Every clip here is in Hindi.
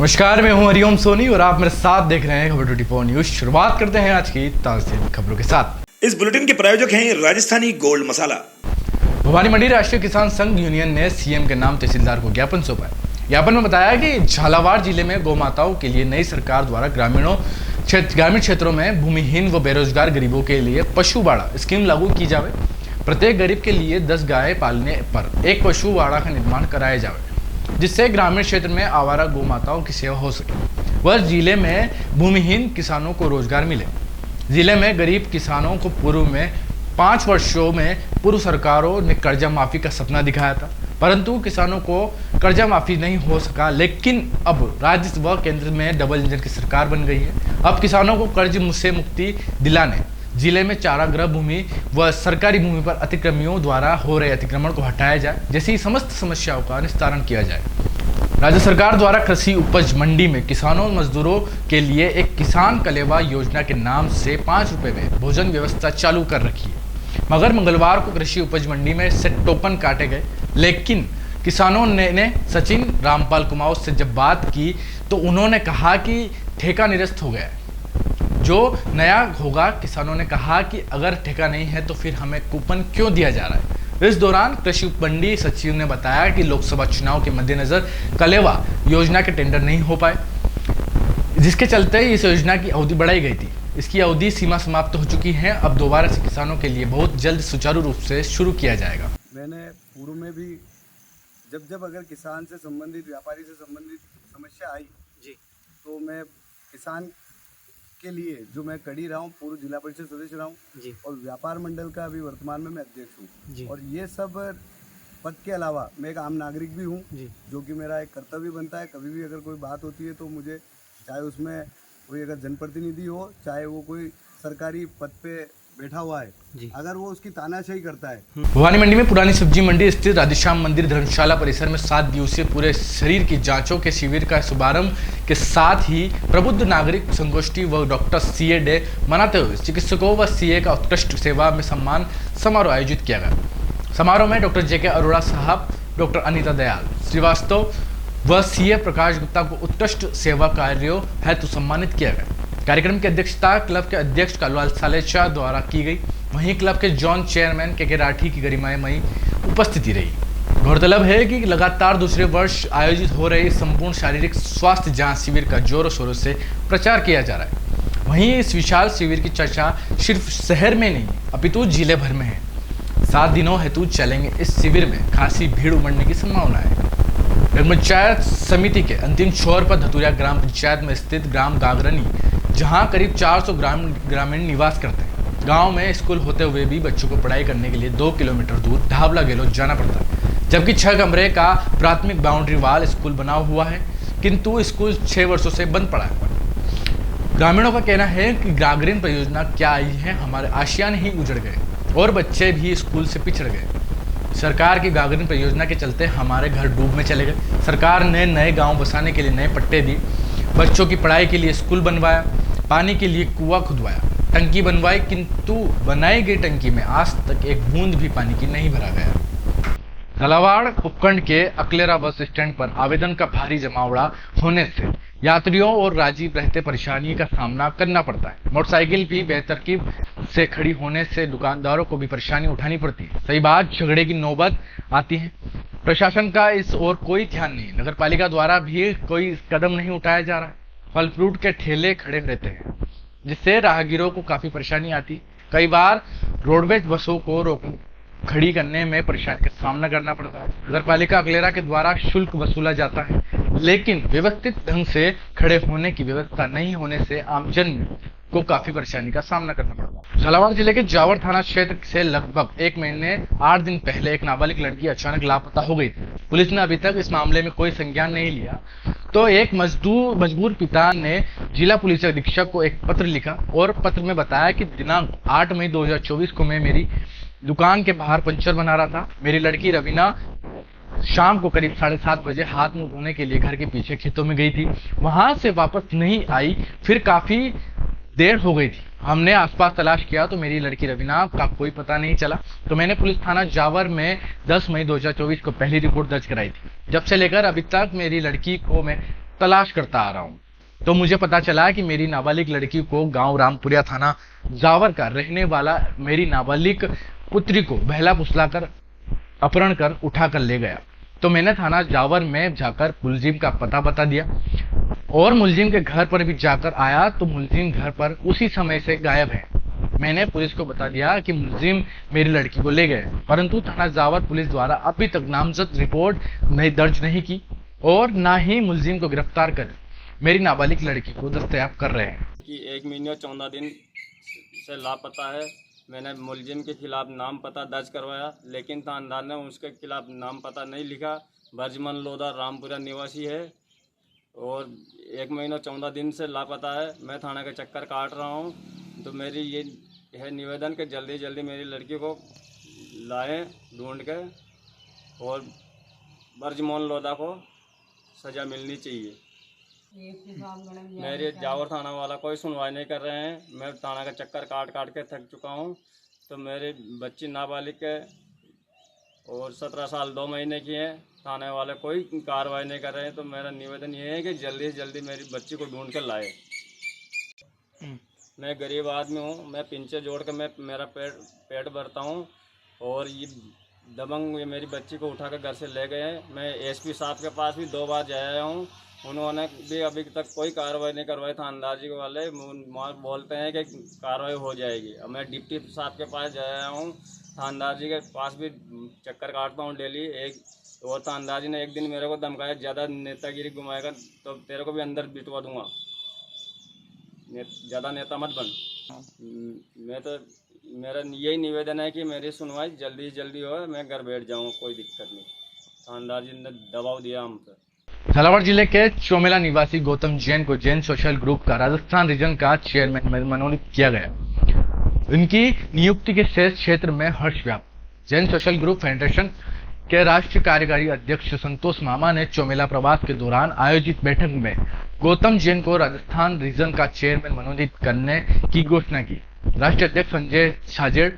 नमस्कार, मैं हूं हरिओम सोनी और आप मेरे साथ देख रहे हैं खबर 24 न्यूज। शुरुआत करते हैं आज की ताज़ा खबरों के साथ। इस बुलेटिन के प्रायोजक हैं राजस्थानी गोल्ड मसाला। भवानी मंडी राष्ट्रीय किसान संघ यूनियन ने सीएम के नाम तहसीलदार को ज्ञापन सौंपा है। ज्ञापन में बताया कि झालावाड़ जिले में गौ माताओं के लिए नई सरकार द्वारा ग्रामीण क्षेत्रों में भूमिहीन व बेरोजगार गरीबों के लिए पशु बाड़ा स्कीम लागू की जाए। प्रत्येक गरीब के लिए 10 गाय पालने पर एक पशु बाड़ा का निर्माण कराया जाए, जिससे ग्रामीण क्षेत्र में आवारा गौ माताओं की सेवा हो सके वह जिले में भूमिहीन किसानों को रोजगार मिले। जिले में गरीब किसानों को पूर्व में 5 वर्षों में पूर्व सरकारों ने कर्जा माफी का सपना दिखाया था, परंतु किसानों को कर्जा माफी नहीं हो सका। लेकिन अब राज्य व केंद्र में डबल इंजन की सरकार बन गई है। अब किसानों को कर्ज से मुक्ति दिलाने जिले में चारागृह भूमि व सरकारी भूमि पर अतिक्रमियों द्वारा हो रहे अतिक्रमण को हटाया जाए, जैसी समस्त समस्याओं का निस्तारण किया जाए। राज्य सरकार द्वारा कृषि उपज मंडी में किसानों मजदूरों के लिए एक किसान कलेवा योजना के नाम से 5 रुपए में भोजन व्यवस्था चालू कर रखी है, मगर मंगलवार को कृषि उपज मंडी में से टोकन काटे गए। लेकिन किसानों ने सचिन रामपाल कुमाऊं से जब बात की तो उन्होंने कहा कि ठेका निरस्त हो गया है, जो नया होगा। किसानों ने कहा कि अगर ठेका नहीं है तो फिर हमें कूपन क्यों दिया जा रहा है। इस दौरान कृषि मंडी सचिव ने बताया कि लोकसभा चुनाव के मद्देनजर कलेवा योजना के टेंडर नहीं हो पाए, जिसके चलते इस योजना की अवधि बढ़ाई गई थी। इसकी अवधि सीमा समाप्त हो चुकी है। अब दोबारा से किसानों के लिए बहुत जल्द सुचारू रूप से शुरू किया जाएगा। मैंने पूर्व में भी जब अगर किसान से संबंधित, व्यापारी से संबंधित समस्या आई जी, तो मैं किसान के लिए जो मैं कड़ी रहा हूँ, पूर्व जिला परिषद सदस्य रहा हूँ और व्यापार मंडल का अभी वर्तमान में मैं अध्यक्ष हूँ। और ये सब पद के अलावा मैं एक आम नागरिक भी हूँ, जो कि मेरा एक कर्तव्य बनता है। कभी भी अगर कोई बात होती है तो मुझे, चाहे उसमें कोई अगर जनप्रतिनिधि हो, चाहे वो कोई सरकारी पद पे बैठा हुआ है, अगर वो उसकी तानाशाही करता है। भवानी मंडी में पुरानी सब्जी मंडी स्थित राधेश्याम मंदिर धर्मशाला परिसर में 7 दिवसीय पूरे शरीर की जांचों के शिविर का शुभारंभ के साथ ही प्रबुद्ध नागरिक संगोष्ठी व डॉक्टर सीए डे मनाते हुए चिकित्सकों व सीए का उत्कृष्ट सेवा में सम्मान समारोह आयोजित किया गया। समारोह में डॉक्टर जेके अरोड़ा साहब, डॉक्टर अनिता दयाल श्रीवास्तव व सीए प्रकाश गुप्ता को उत्कृष्ट सेवा कार्यों हेतु सम्मानित किया गया। कार्यक्रम की अध्यक्षता क्लब के अध्यक्ष कालूलाल सालेचा द्वारा की गई। वहीं क्लब के जॉन चेयरमैन के राठी की गरिमामयी उपस्थिति रही। गौरतलब है कि लगातार दूसरे वर्ष आयोजित हो रहे संपूर्ण शारीरिक स्वास्थ्य जांच शिविर का जोरों शोरों से प्रचार किया जा रहा है। वहीं इस विशाल शिविर की चर्चा सिर्फ शहर में नहीं अपितु जिले भर में है। 7 दिनों हेतु चलेंगे इस शिविर में खासी भीड़ उमड़ने की संभावना है। पंचायत समिति के अंतिम छोर पर धतुरिया ग्राम पंचायत में स्थित ग्राम गागरनी, जहां करीब 400 ग्रामीण निवास करते हैं। गांव में स्कूल होते हुए भी बच्चों को पढ़ाई करने के लिए 2 किलोमीटर दूर ढाबला गेलो जाना पड़ता है, जबकि 6 कमरे का प्राथमिक बाउंड्री वाल स्कूल बना हुआ है, किंतु स्कूल 6 वर्षों से बंद पड़ा है। ग्रामीणों का कहना है कि गागरीन परियोजना क्या आई है, हमारे आशियाने ही उजड़ गए और बच्चे भी स्कूल से पिछड़ गए। सरकार की गागरीन परियोजना के चलते हमारे घर डूब में चले गए। सरकार ने नए गांव बसाने के लिए नए पट्टे दिए, बच्चों की पढ़ाई के लिए स्कूल बनवाया, पानी के लिए कुआं खुदवाया, टंकी बनवाई, किंतु बनाई गई टंकी में आज तक एक बूंद भी पानी की नहीं भरा गया। झालावाड़ उपखंड के अकलेरा बस स्टैंड पर आवेदन का भारी जमावड़ा होने से यात्रियों और राजीव रहते परेशानी का सामना करना पड़ता है। मोटरसाइकिल भी बेतरतीब से खड़ी होने से दुकानदारों को भी परेशानी उठानी पड़ती है। सही बात, झगड़े की नौबत आती है। प्रशासन का इस ओर कोई ध्यान नहीं। नगर पालिका द्वारा भी कोई कदम नहीं उठाया जा रहा है। फल फ्रूट के ठेले खड़े रहते हैं, जिससे राहगीरों को काफी परेशानी आती। कई बार रोडवेज बसों को खड़ी करने में परेशानी का सामना करना पड़ता है। नगर पालिका अकलेरा के द्वारा शुल्क वसूला जाता है, लेकिन व्यवस्थित ढंग से खड़े होने की व्यवस्था नहीं होने से आमजन को काफी परेशानी का सामना करना पड़ता है। झालावाड़ जिले के जावर थाना क्षेत्र से लगभग 1 महीने 8 दिन पहले एक नाबालिग लड़की अचानक लापता हो गई थी। पुलिस ने अभी तक इस मामले में कोई संज्ञान नहीं लिया, तो एक मजबूर पिता ने जिला पुलिस अधीक्षक को एक पत्र लिखा और पत्र में बताया कि दिनांक 8 मई 2024 को मैं मेरी दुकान के बाहर पंचर बना रहा था। मेरी लड़की रवीना शाम को करीब 7:30 बजे हाथ मुंह धोने के लिए घर के पीछे खेतों में गई थी। वहां से वापस नहीं आई, फिर काफी देर हो गई थी। हमने आसपास तलाश किया तो मेरी लड़की रवीना का कोई पता नहीं चला, तो मैंने पुलिस थाना जावर में 10 मई 2024 को पहली रिपोर्ट दर्ज कराई थी। जब से लेकर अभी तक मेरी लड़की को मैं तलाश करता आ रहा हूँ, तो मुझे पता चला कि मेरी नाबालिग लड़की को गांव रामपुरिया थाना जावर का रहने वाला मेरी नाबालिग पुत्री को बहला फुसलाकर अपहरण कर उठा कर ले गया। तो मैंने थाना जावर में जाकर मुलजिम का पता बता दिया और मुलजिम के घर पर भी जाकर आया तो मुलजिम घर पर उसी समय से गायब है। मैंने पुलिस को बता दिया कि मुलजिम मेरी लड़की को ले गए, परंतु थाना जावर पुलिस द्वारा अभी तक नामजद रिपोर्ट दर्ज नहीं की और ना ही मुलजिम को गिरफ्तार कर मेरी नाबालिग लड़की को दस्तयाब कर रहे हैं। कि 1 महीने 14 दिन से लापता है। मैंने मुलजिम के खिलाफ नाम पता दर्ज करवाया, लेकिन थानेदार ने उसके खिलाफ नाम पता नहीं लिखा। बर्जमन लोधा रामपुरा निवासी है और 1 महीने 14 दिन से लापता है। मैं थाना के चक्कर काट रहा हूँ, तो मेरी ये है निवेदन कि जल्दी जल्दी मेरी लड़की को लाएं ढूंढ के और बर्जमन लोधा को सज़ा मिलनी चाहिए। मेरे जावर थाना वाला कोई सुनवाई नहीं कर रहे हैं। मैं थाना का चक्कर काट काट के थक चुका हूं। तो मेरी बच्ची नाबालिग है और 17 साल 2 महीने की है। थाने वाले कोई कार्रवाई नहीं कर रहे हैं। तो मेरा निवेदन ये है कि जल्दी से जल्दी मेरी बच्ची को ढूंढ कर लाए। मैं गरीब आदमी हूँ, मैं पिंचे जोड़ के मेरा पेट भरता हूँ और ये दबंग ये मेरी बच्ची को उठा कर घर से ले गए हैं। मैं एसपी साहब के पास भी 2 बार जाया हूँ, उन्होंने भी अभी तक कोई कार्रवाई नहीं करवाई। थानेदार जी वाले बोलते हैं कि कार्रवाई हो जाएगी। अब मैं डिप्टी साहब के पास जाया हूँ, थानेदार जी के पास भी चक्कर काटता हूँ डेली। और थानेदार जी ने एक दिन मेरे को धमकाया, ज़्यादा नेतागिरी घुमाएगा तो तेरे को भी अंदर बिठवा दूंगा, ज़्यादा नेता मत बन। मैं तो मेरा यही निवेदन है कि मेरी सुनवाई जल्दी जल्दी हो, मैं घर बैठ जाऊँ, कोई दिक्कत नहीं। थानेदार जी ने दबाव दिया हम पर। झालावाड़ जिले के चोमेला निवासी गौतम जैन को जैन सोशल ग्रुप का राजस्थान रीजन का चेयरमैन मनोनीत किया गया। इनकी नियुक्ति के शेष क्षेत्र में हर्ष व्याप्त। जैन सोशल ग्रुप फेडरेशन के राष्ट्रीय कार्यकारी अध्यक्ष संतोष मामा ने चोमेला प्रवास के दौरान आयोजित बैठक में गौतम जैन को राजस्थान रीजन का चेयरमैन मनोनीत करने की घोषणा की। राष्ट्रीय अध्यक्ष संजय छाजेड़,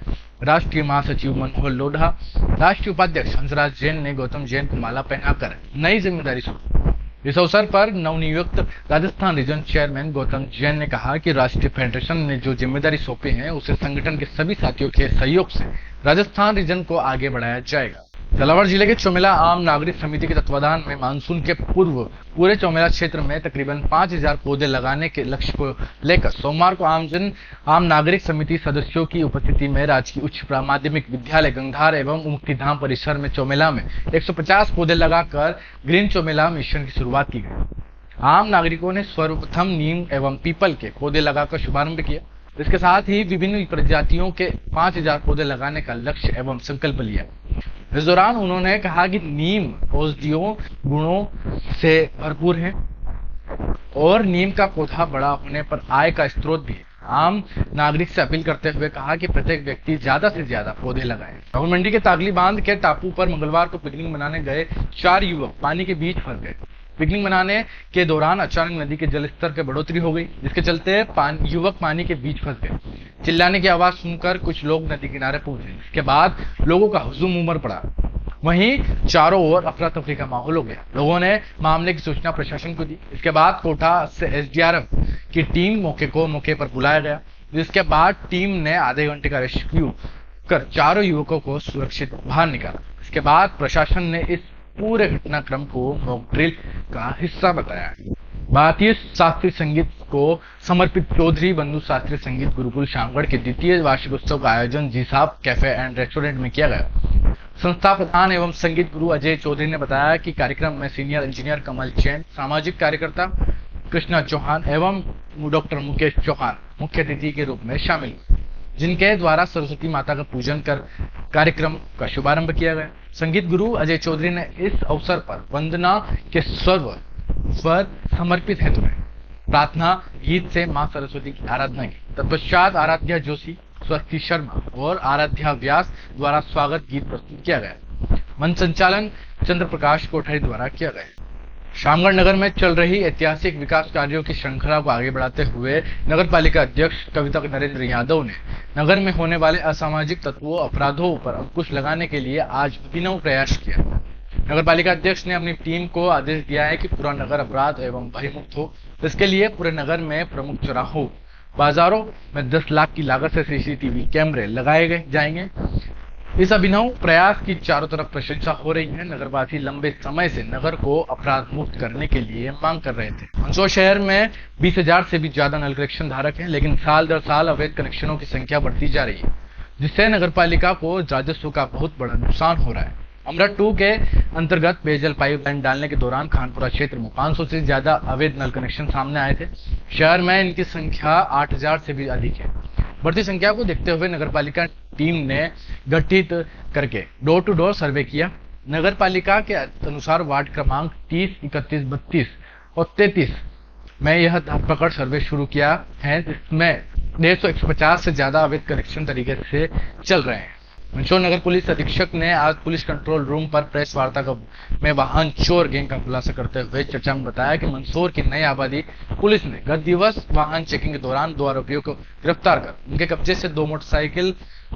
राष्ट्रीय महासचिव मनोहर लोढ़ा, राष्ट्रीय उपाध्यक्ष हंसराज जैन ने गौतम जैन को माला पहनाकर नई जिम्मेदारी सौंपी। इस अवसर पर नवनियुक्त राजस्थान रीजन चेयरमैन गौतम जैन ने कहा कि राष्ट्रीय फेडरेशन ने जो जिम्मेदारी सौंपी है उसे संगठन के सभी साथियों के सहयोग से राजस्थान रीजन को आगे बढ़ाया जाएगा। झालावाड़ जिले के चोमेला आम नागरिक समिति के तत्वाधान में मानसून के पूर्व पूरे चोमेला क्षेत्र में तकरीबन 5000 पौधे लगाने के लक्ष्य को लेकर सोमवार को आम नागरिक समिति सदस्यों की उपस्थिति में राजकीय उच्च माध्यमिक विद्यालय गंगधार एवं मुक्तिधाम परिसर में चोमेला में 150 पौधे लगाकर ग्रीन चोमेला मिशन की शुरुआत की गई। आम नागरिकों ने सर्वप्रथम नीम एवं पीपल के पौधे लगाकर शुभारंभ किया। इसके साथ ही विभिन्न प्रजातियों के 5000 पौधे लगाने का लक्ष्य एवं संकल्प लिया। इस दौरान उन्होंने कहा कि नीम औषधीय गुणों से भरपूर है और नीम का पौधा बड़ा होने पर आय का स्रोत भी है। आम नागरिक से अपील करते हुए कहा कि प्रत्येक व्यक्ति ज्यादा से ज्यादा पौधे लगाएं। राहुल मंडी के तागली बांध के टापू पर मंगलवार को पिकनिक मनाने गए 4 युवक पानी के बीच फंस गए। पिकनिक मनाने के दौरान अचानक नदी के जलस्तर के बढ़ोतरी हो गई, जिसके चलते युवक पानी के बीच फंस गए। चिल्लाने की आवाज सुनकर कुछ लोग नदी किनारे पहुंचे। इसके बाद लोगों का हुजूम उमड़ पड़ा। वहीं चारों ओर अफरा तफरी का माहौल हो गया। लोगों ने मामले की सूचना प्रशासन को दी। इसके बाद कोटा से एसडीआरएफ की टीम मौके पर बुलाया गया, जिसके बाद टीम ने आधे घंटे का रेस्क्यू कर चारों युवकों को सुरक्षित बाहर निकाला। इसके बाद प्रशासन ने इस पूरे घटनाक्रम को मॉक ड्रिल का हिस्सा बताया। भारतीय शास्त्रीय संगीत को समर्पित चौधरी बंधु शास्त्रीय संगीत गुरुकुल शामगढ़ के द्वितीय वार्षिक उत्सव का आयोजन जीसाब कैफे एंड रेस्टोरेंट में किया गया। संस्था प्रधान एवं संगीत गुरु अजय चौधरी ने बताया कि कार्यक्रम में सीनियर इंजीनियर कमल जैन, सामाजिक कार्यकर्ता कृष्णा चौहान एवं डॉक्टर मुकेश चौहान मुख्य अतिथि के रूप में शामिल, जिनके द्वारा सरस्वती माता का पूजन कर कार्यक्रम का शुभारंभ किया गया। संगीत गुरु अजय चौधरी ने इस अवसर पर वंदना के स्वर समर्पित हेतु में प्रार्थना गीत से मां सरस्वती की आराधना की। तत्पश्चात आराध्या जोशी, स्वस्ति शर्मा और आराध्या व्यास द्वारा स्वागत गीत प्रस्तुत किया गया। मंच संचालन चंद्र प्रकाश कोठारी द्वारा किया गया। शामगढ़ नगर में चल रही ऐतिहासिक विकास कार्यों की श्रृंखला को आगे बढ़ाते हुए नगर पालिका अध्यक्ष कविता नरेंद्र यादव ने नगर में होने वाले असामाजिक तत्वों अपराधों पर अंकुश लगाने के लिए आज अभिनव प्रयास किया। नगर पालिका अध्यक्ष ने अपनी टीम को आदेश दिया है कि पूरा नगर अपराध एवं भयमुक्त हो। इसके लिए पूरे नगर में प्रमुख चौराहों, बाजारों में 10 लाख की लागत से सीसीटीवी कैमरे लगाए जाएंगे। इस अभिनव प्रयास की चारों तरफ प्रशंसा हो रही है। नगरवासी लंबे समय से नगर को अपराध मुक्त करने के लिए मांग कर रहे थे। मंदसौर शहर में 20,000 से भी ज्यादा नल कनेक्शन धारक हैं, लेकिन साल दर साल अवैध कनेक्शनों की संख्या बढ़ती जा रही है, जिससे नगरपालिका को राजस्व का बहुत बड़ा नुकसान हो रहा है। अमृत 2 के अंतर्गत पेयजल पाइपलाइन डालने के दौरान खानपुरा क्षेत्र में 500 से ज्यादा अवैध नल कनेक्शन सामने आए थे। शहर में इनकी संख्या 8,000 से भी अधिक है। बढ़ती संख्या को देखते हुए नगरपालिका टीम ने गठित करके डोर टू डोर सर्वे किया। नगरपालिका के अनुसार वार्ड क्रमांक 30, 31, 32 और 33 में यह धरपकड़ सर्वे शुरू किया है, जिसमें 150 से ज्यादा अवैध कनेक्शन तरीके से चल रहे हैं। मंदसौर नगर पुलिस अधीक्षक ने आज पुलिस कंट्रोल रूम पर प्रेस वार्ता में वाहन चोर गैंग का खुलासा करते हुए चर्चा में बताया कि मंदसौर की नई आबादी पुलिस ने गत दिवस वाहन चेकिंग के दौरान 2 आरोपियों को गिरफ्तार कर उनके कब्जे से 2 मोटरसाइकिल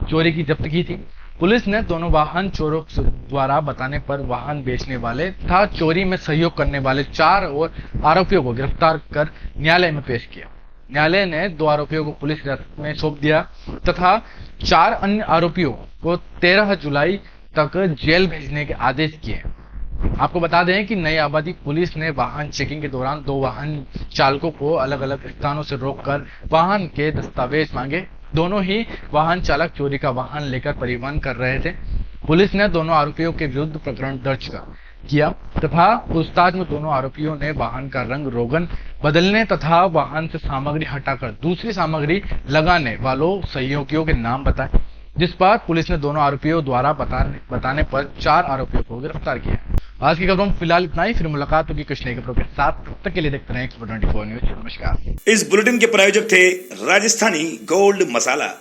चोरी की जब्त की थी। पुलिस ने दोनों वाहन चोरों द्वारा बताने पर वाहन बेचने वाले तथा चोरी में सहयोग करने वाले 4 और आरोपियों को गिरफ्तार कर न्यायालय में पेश किया। न्यायालय ने 2 आरोपियों को पुलिस हिरासत में सौंप दिया तथा 4 अन्य आरोपियों को 13 जुलाई तक जेल भेजने के आदेश किए। आपको बता दें कि नई आबादी पुलिस ने वाहन चेकिंग के दौरान 2 वाहन चालकों को अलग अलग स्थानों से रोककर वाहन के दस्तावेज मांगे। दोनों ही वाहन चालक चोरी का वाहन लेकर परिवहन कर रहे थे। पुलिस ने दोनों आरोपियों के विरुद्ध प्रकरण दर्ज किया तथा पूछताछ में दोनों आरोपियों ने वाहन का रंग रोगन बदलने तथा वाहन से सामग्री हटाकर दूसरी सामग्री लगाने वालों सहयोगियों के नाम बताए, जिस पर पुलिस ने दोनों आरोपियों द्वारा बताने पर 4 आरोपियों को गिरफ्तार किया। आज की खबरों में फिलहाल इतना ही। फिर मुलाकात होगी कुछ नई खबरों के साथ। तब तक के लिए देखते रहें Expo 24 न्यूज। नमस्कार। इस बुलेटिन के प्रायोजक थे राजस्थानी गोल्ड मसाला।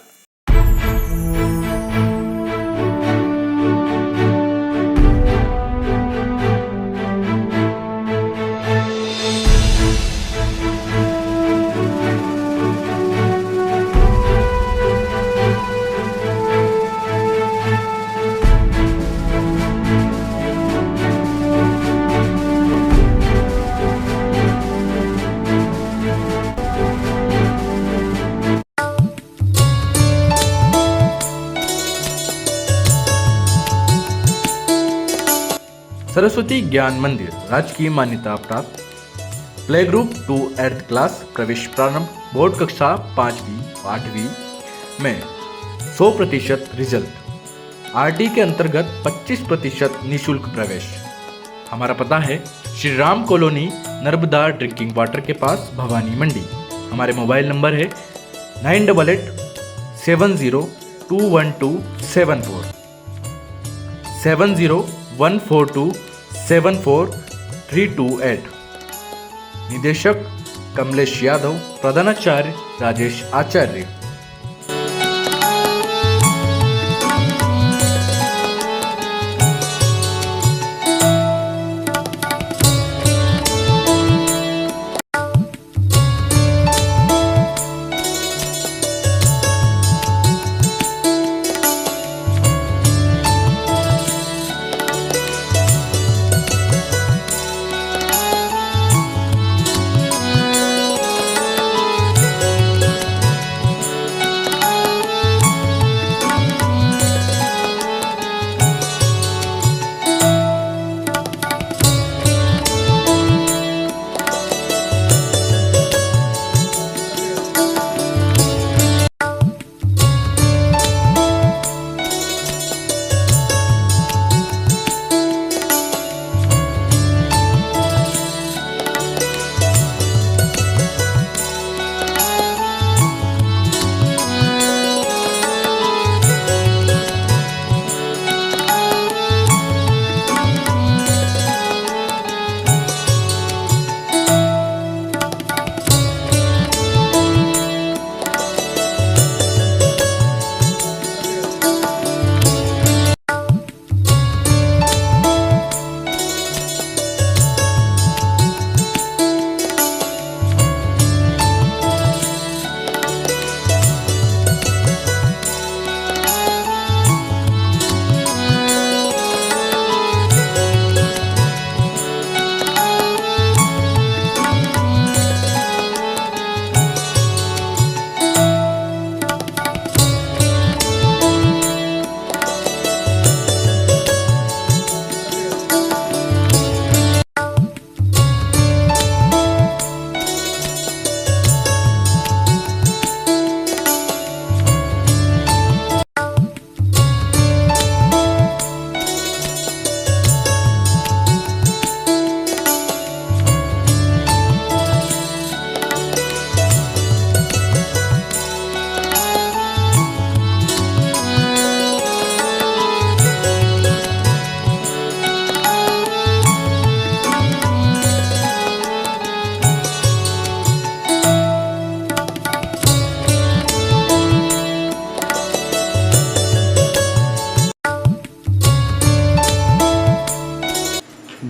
सरस्वती ज्ञान मंदिर राजकीय मान्यता प्राप्त। Play group to 8th class प्रवेश प्रारंभ। बोर्ड कक्षा 5वीं 8वीं में 100% रिजल्ट। आरटी के अंतर्गत 25% निःशुल्क प्रवेश। हमारा पता है Shri Ram colony, Narmada drinking water के पास, भवानी मंडी। हमारे मोबाइल नंबर है 988 70 212 74 70 142 74 328। निदेशक कमलेश यादव, प्रधानाचार्य राजेश आचार्य।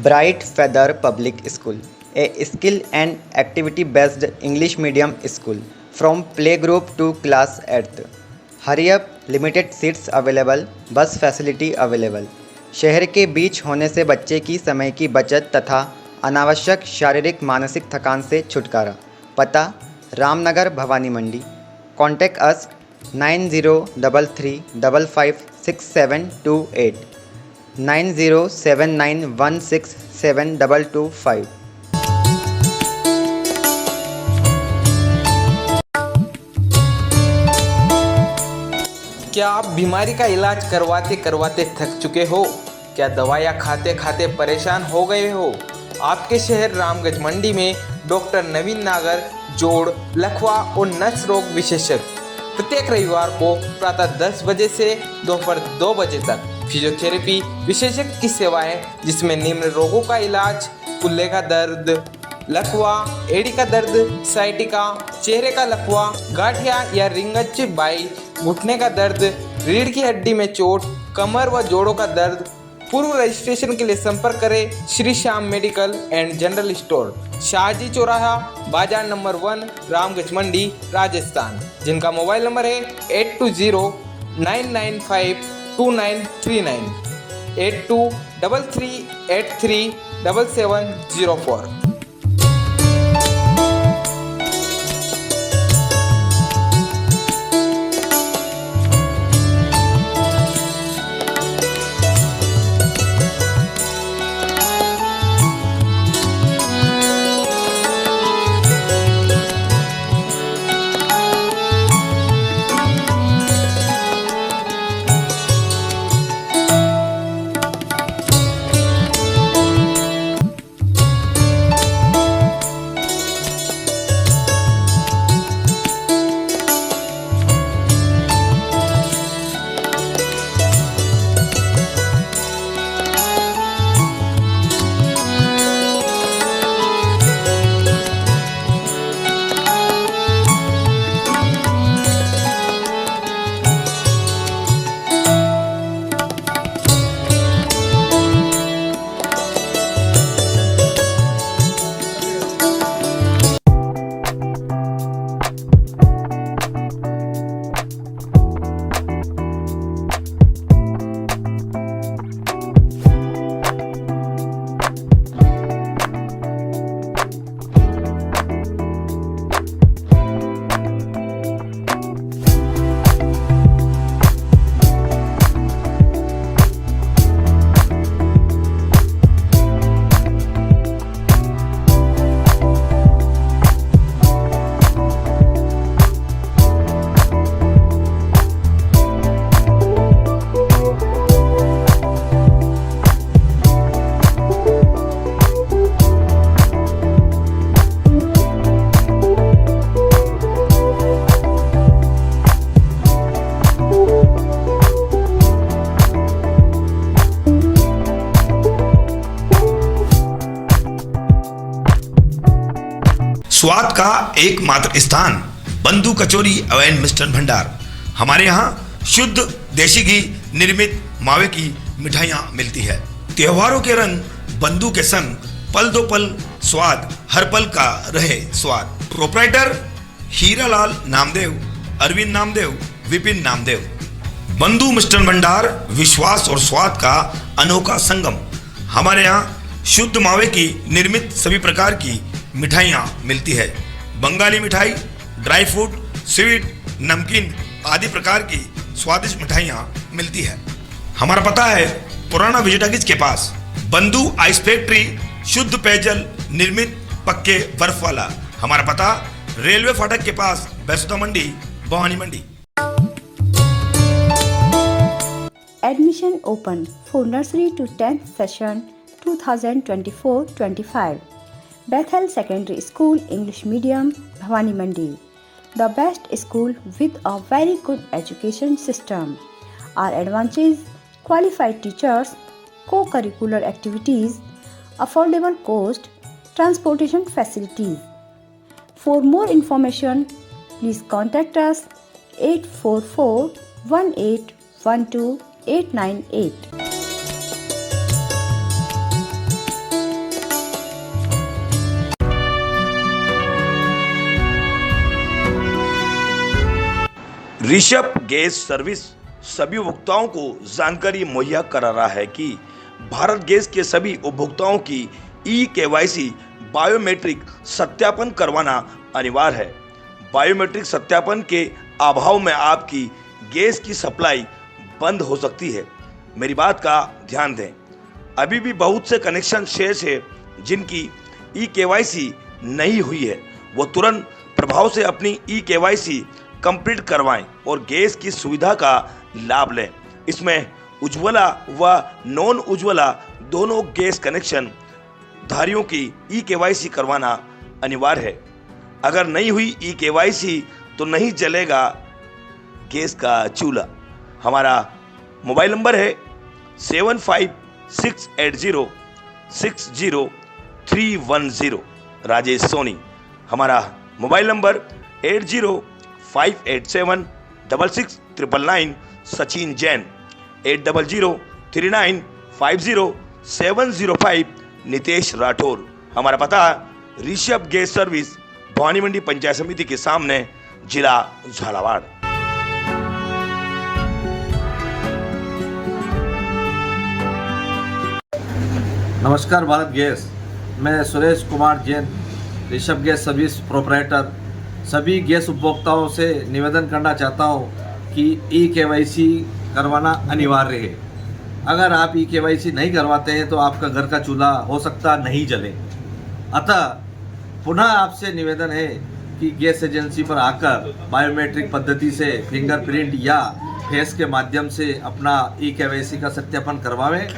Bright Feather Public School, a skill and activity based English medium school from playgroup to class 8th. Hurry up, limited seats available, bus facility available. शहर के बीच होने से बच्चे की समय की बचत तथा अनावश्यक शारीरिक मानसिक थकान से छुटकारा। पता रामनगर भवानी मंडी। Contact us 9033556728 9079167225। क्या आप बीमारी का इलाज करवाते करवाते थक चुके हो? क्या दवाइयाँ खाते खाते परेशान हो गए हो? आपके शहर रामगंज मंडी में डॉक्टर नवीन नागर जोड़, लकवा और नस रोग विशेषज्ञ प्रत्येक रविवार को प्रातः 10 बजे से दोपहर 2 बजे तक फिजियोथेरेपी विशेषज्ञ की सेवाएं, जिसमें निम्न रोगों का इलाज: कुल्ले का दर्द, लकवा, एड़ी का दर्द, साइटिका, चेहरे का लकवा, गांठिया या रिंगच बाई, घुटने का दर्द, रीढ़ की हड्डी में चोट, कमर व जोड़ों का दर्द। पूर्व रजिस्ट्रेशन के लिए संपर्क करें Shri Shyam medical and general store, Shahji चौराहा, बाजार नंबर 1, रामगंज मंडी, राजस्थान, जिनका मोबाइल नंबर है 8209952939 8233837704। स्वाद का एकमात्र स्थान बंधु कचौरी एवं मिष्ठान भंडार। हमारे यहाँ शुद्ध देसी घी निर्मित मावे की मिठाइयाँ मिलती है। त्योहारों के रंग बंधु के संग पल दो पल स्वाद, हर पल का रहे स्वाद। प्रोप्राइटर हीरालाल नामदेव, अरविंद नामदेव, विपिन नामदेव। बंधु मिष्ठान भंडार विश्वास और स्वाद का अनोखा संगम। हमारे यहाँ शुद्ध मावे की निर्मित सभी प्रकार की मिठाइयाँ मिलती है। बंगाली मिठाई, ड्राई फ्रूट, स्वीट, नमकीन आदि प्रकार की स्वादिष्ट मिठाइयाँ मिलती है। हमारा पता है पुराना विजयटागिज के पास। बंधु आइस फैक्ट्री, शुद्ध पेयजल निर्मित पक्के बर्फ वाला। हमारा पता रेलवे फाटक के पास, बैसुदा मंडी, भवानी मंडी। Admission open for nursery to 10th session 2024-25. Bethel Secondary School English Medium, Bhavani Mandi. The best school with a very good education system. Our advantages: qualified teachers, co-curricular activities, affordable cost, transportation facilities. For more information, please contact us 844-1812-898. Rishabh gas service सभी उपभोक्ताओं को जानकारी मुहैया करा रहा है कि भारत गैस के सभी उपभोक्ताओं की ई-केवाईसी बायोमेट्रिक सत्यापन करवाना अनिवार्य है। बायोमेट्रिक सत्यापन के अभाव में आपकी गैस की सप्लाई बंद हो सकती है। मेरी बात का ध्यान दें, अभी भी बहुत से कनेक्शन शेष है जिनकी ई-केवाईसी नहीं हुई है, वो तुरंत प्रभाव से अपनी ई-केवाईसी कंप्लीट करवाएं और गैस की सुविधा का लाभ लें। इसमें उज्ज्वला व नॉन उज्ज्वला दोनों गैस कनेक्शन धारियों की ई-केवाईसी करवाना अनिवार्य है। अगर नहीं हुई ई-केवाईसी तो नहीं जलेगा गैस का चूल्हा। हमारा मोबाइल नंबर है 7568060310 राजेश सोनी। हमारा मोबाइल नंबर 8058766999 सचिन जैन, 8003950705 नितेश राठौर। हमारा पता ऋषभ गैस सर्विस भवानी मंडी पंचायत समिति के सामने, जिला झालावाड़। नमस्कार भारत गैस, मैं Suresh Kumar Jain, Rishabh gas service proprietor, सभी गैस उपभोक्ताओं से निवेदन करना चाहता हूं कि ई-केवाईसी करवाना अनिवार्य है। अगर आप ई-केवाईसी नहीं करवाते हैं तो आपका घर का चूल्हा हो सकता नहीं जले। अतः पुनः आपसे निवेदन है कि गैस एजेंसी पर आकर बायोमेट्रिक पद्धति से फिंगरप्रिंट या फेस के माध्यम से अपना ई-केवाईसी का सत्यापन करवावें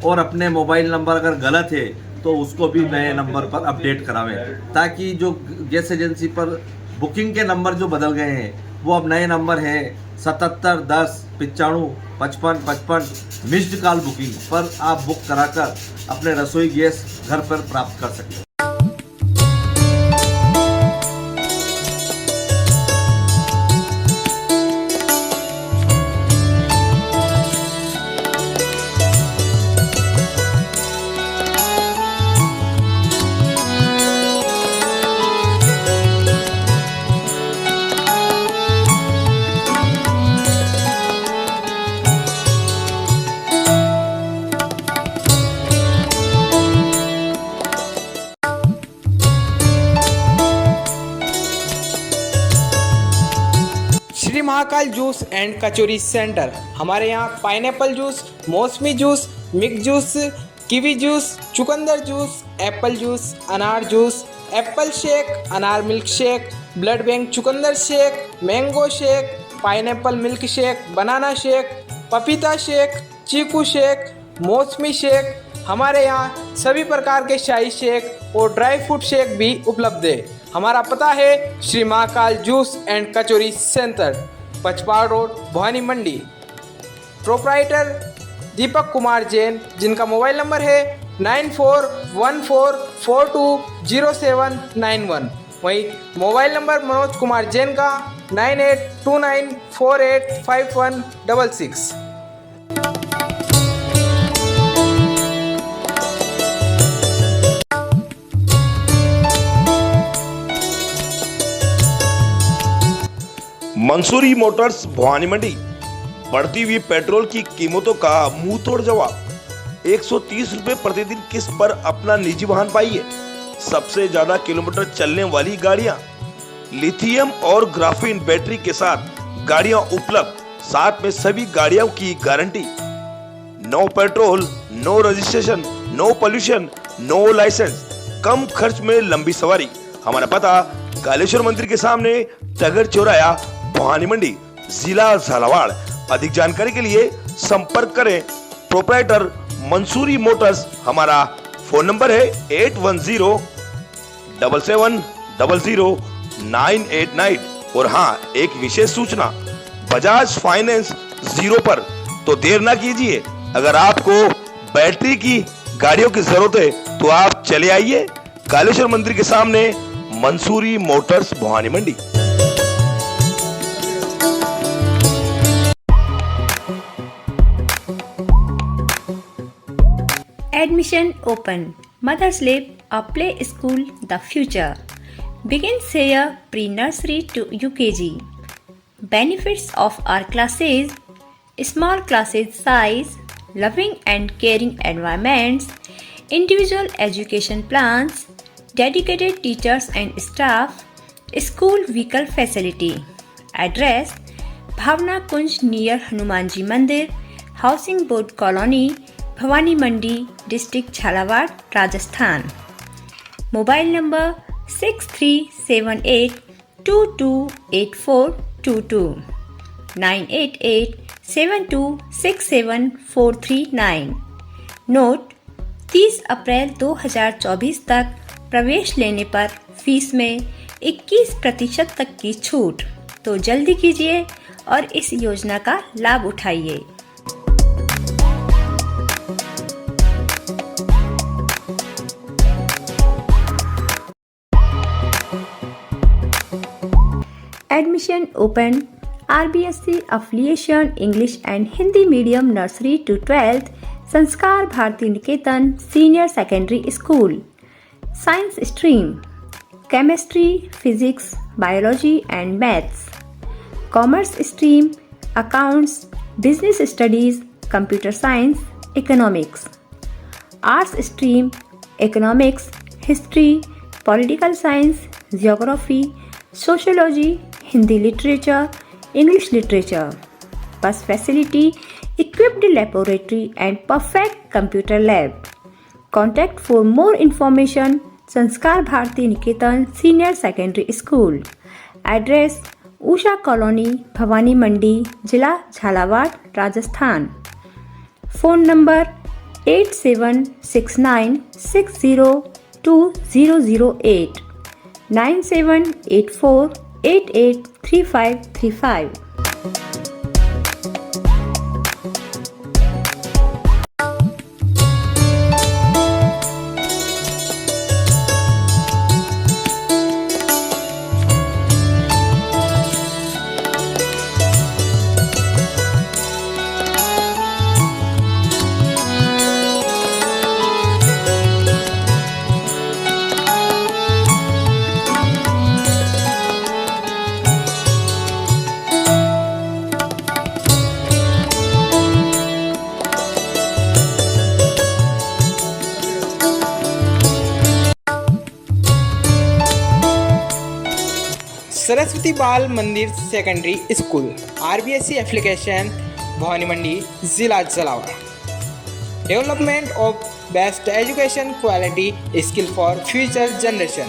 और अपने मोबाइल नंबर अगर गलत है तो उसको भी नए नंबर पर अपडेट करावें, ताकि जो गैस एजेंसी पर बुकिंग के नंबर जो बदल गए हैं वो अब नए नंबर है 77 10 95 55 55 मिस्ड कॉल बुकिंग पर आप बुक कराकर अपने रसोई गैस घर पर प्राप्त कर सकते हैं। Shri Mahakal juice and kachori centre. हमारे यहाँ पाइनएप्पल जूस, मौसमी juice, mix juice, kiwi juice, चुकंदर जूस, एप्पल जूस, अनार जूस, एप्पल शेक, अनार मिल्क शेक, ब्लड बैंक चुकंदर shake, mango shake, pineapple milk shake, banana shake, पपीता शेक, चीकू शेक, मौसमी शेक। हमारे यहाँ सभी प्रकार के शाही शेक और ड्राई फ्रूट शेक भी उपलब्ध है। हमारा पता है Shri Mahakal juice and kachori centre, पचपाड़ road, Bhavani Mandi. Proprietor Deepak Kumar Jain, जिनका मोबाइल नंबर है 9414420791। वहीं मोबाइल नंबर मनोज कुमार जैन का 9829485166। मंसूरी मोटर्स भवानी मंडी। बढ़ती हुई पेट्रोल की कीमतों का मुंह तोड़ जवाब। 130 रुपए प्रतिदिन किस्त पर अपना निजी वाहन पाइए। सबसे ज्यादा किलोमीटर चलने वाली गाड़ियां, लिथियम और ग्राफीन बैटरी के साथ गाड़ियां उपलब्ध, साथ में सभी गाड़ियों की गारंटी। No petrol, no registration, no pollution, no licence, कम खर्च में लंबी सवारी। हमारा पता कालेश्वर मंदिर के सामने, टगर चौराया, भवानी मंडी, जिला झालावाड़। अधिक जानकारी के लिए संपर्क करें प्रोप्राइटर मंसूरी मोटर्स। हमारा फोन नंबर है 8107700989। और हाँ, एक विशेष सूचना, बजाज फाइनेंस 0 पर, तो देर ना कीजिए। अगर आपको बैटरी की गाड़ियों की जरूरत है तो आप चले आइए कालेश्वर मंदिर के सामने, Mansuri Motors Bhavani Mandi. Admission open. Mother's Lab, a play school, the future. Begins here pre-nursery to UKG. Benefits of our classes: small classes size, loving and caring environments, individual education plans, dedicated teachers and staff, school vehicle facility. Address: Bhavna Kunj near Hanumanji Mandir, Housing Board Colony, Bhavani Mandi, District Jhalawar, Rajasthan. Mobile number 6378228422 98872674439. Note: 30 अप्रैल 2024 तक प्रवेश लेने पर फीस में 21% तक की छूट। तो जल्दी कीजिए और इस योजना का लाभ उठाइए। Admission open. RBSC affiliation English and Hindi medium nursery to 12th. Sanskar Bharti Niketan senior secondary school. Science stream: chemistry, physics, biology and maths. Commerce stream: accounts, business studies, computer science, economics. Arts stream: economics, history, political science, geography, sociology, Hindi literature, English literature. Bus facility, equipped laboratory and perfect computer lab. Contact for more information Sanskar Bharati Niketan Senior Secondary School. Address: Usha Colony, Bhavani Mandi, Jila Jhalawar, Rajasthan. Phone number 8769602008 9784883535. Saraswati Bal Mandir secondary school, RBSC application, Bhawani Mandi, जिला Jhalawar. Development of best education quality skill for future generation.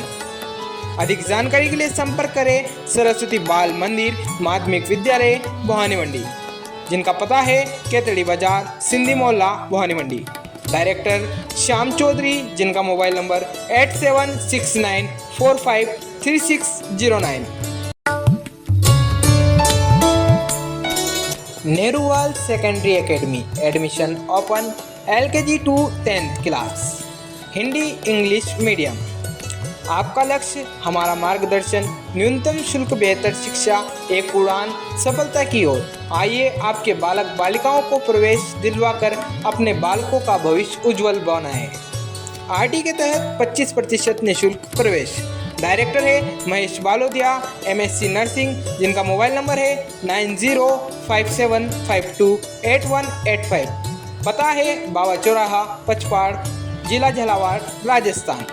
अधिक जानकारी के लिए संपर्क करें सरस्वती बाल मंदिर माध्यमिक विद्यालय भवानी मंडी, जिनका पता है केतड़ी बाजार, सिंधी मोहल्ला, भवानी मंडी. डायरेक्टर श्याम चौधरी, जिनका mobile number 8769453609. Nehruwal secondary academy. Admission open. LKG to 10th class. Hindi English medium. आपका लक्ष्य हमारा मार्गदर्शन, न्यूनतम शुल्क, बेहतर शिक्षा, एक उड़ान सफलता की ओर. आइए आपके बालक बालिकाओं को प्रवेश दिलवाकर अपने बालकों का भविष्य उज्जवल बनाएं. RT के तहत 25% निःशुल्क प्रवेश. डायरेक्टर है महेश बालोदिया, MSc नर्सिंग, जिनका मोबाइल नंबर है 9057528185. पता है बाबा चौराहा, पचपाड़, जिला झालावाड़, राजस्थान.